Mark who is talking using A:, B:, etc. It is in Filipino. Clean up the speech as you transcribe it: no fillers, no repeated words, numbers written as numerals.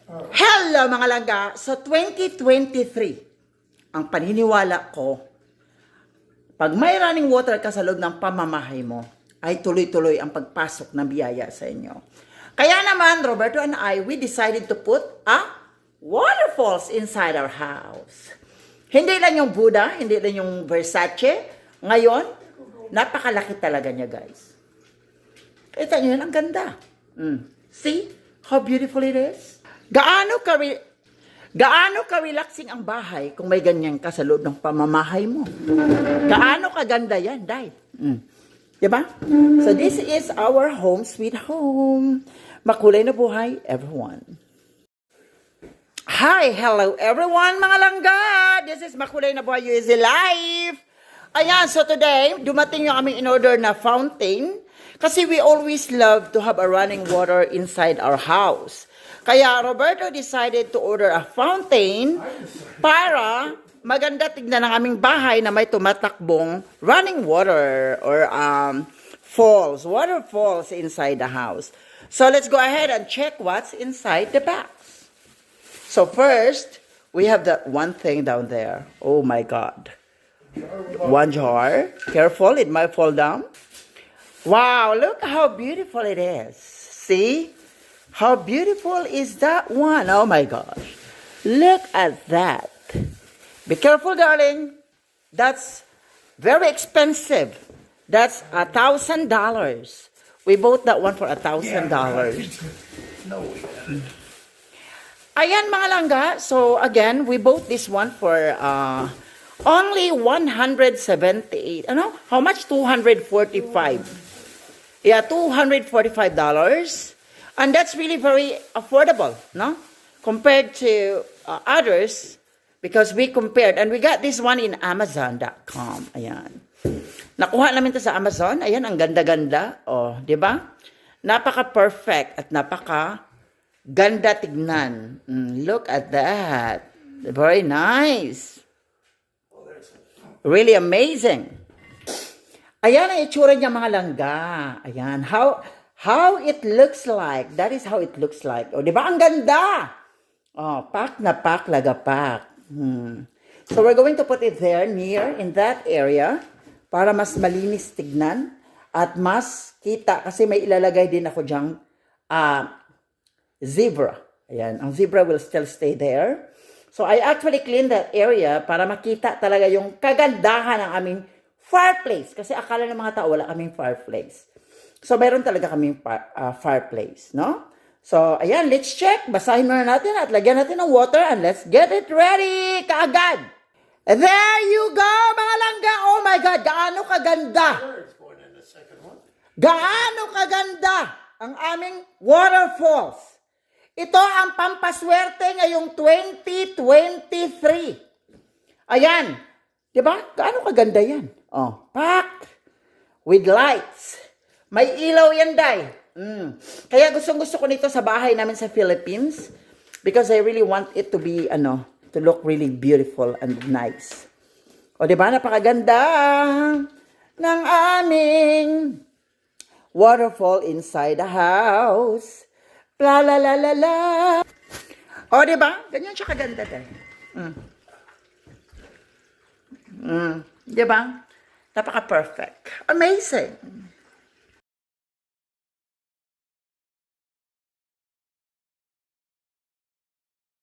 A: Hello mga langga! So 2023, ang paniniwala ko, pag may running water ka sa loob ng pamamahay mo, ay tuloy-tuloy ang pagpasok ng biyaya sa inyo. Kaya naman, Roberto and I, we decided to put a waterfalls inside our house. Hindi lang yung Buddha, hindi lang yung Versace. Ngayon, napakalaki talaga niya, guys. Kita nyo yun, ang ganda. See how beautiful it is? Gaano ka-relaxing ang bahay kung may ganyan ka sa loob ng pamamahay mo? Gaano kaganda yan, Day? Diba? So this is our home sweet home. Makulay na buhay, everyone. Hi, hello everyone, mga langga. This is Makulay na Buhay USD Life. Ayan, so today, dumating yung aming in-order na fountain. Kasi we always love to have a running water inside our house. Kaya Roberto decided to order a fountain para maganda tignan ng aming bahay na may tumatakbong running water or waterfalls inside the house. So let's go ahead and check what's inside the box. So first, we have that one thing down there. Oh my God. One jar. Careful, it might fall down. Wow, look how beautiful it is. See? How beautiful is that one? Oh my gosh. Look at that. Be careful, darling. That's very expensive. That's $1,000. We bought that one for $1,000.
B: No, we didn't.
A: Ayan mga langga. So again, we bought this one for only $178. Ano? How much? $245. Yeah, $245. And that's really very affordable, no? Compared to others, because we compared, and we got this one in Amazon.com. Ayan. Nakuha namin to sa Amazon. Ayan, ang ganda-ganda. Oh, di ba? Napaka-perfect at napaka-ganda tignan. Look at that. Very nice. Really amazing. Ayan ang itsura niya mga langga. Ayan. How it looks like. That is how it looks like. O, di ba? Ang ganda! Oh, pack na pack, lagapak. So, we're going to put it there, near, in that area, para mas malinis tignan at mas kita. Kasi may ilalagay din ako dyang zebra. Ayan. Ang zebra will still stay there. So, I actually cleaned that area para makita talaga yung kagandahan ng aming fireplace. Kasi akala ng mga tao, wala kaming fireplace. So, meron talaga kaming fireplace, no? So, ayan, let's check. Basahin muna natin at lagyan natin ng water and let's get it ready kaagad. There you go, mga langga. Oh my God, gaano kaganda. Gaano kaganda ang aming waterfalls. Ito ang pampaswerte ngayong 2023. Ayan. Diba? Gaano kaganda yan? Oh, packed with lights. May ilaw yan, Day. Kaya gustong-gusto ko nito sa bahay namin sa Philippines because I really want it to be, to look really beautiful and nice. O, diba? Napakaganda ng aming waterfall inside the house. La la la la la. O, diba? Ganyan siya kaganda, Day. Diba? Napaka-perfect. Amazing.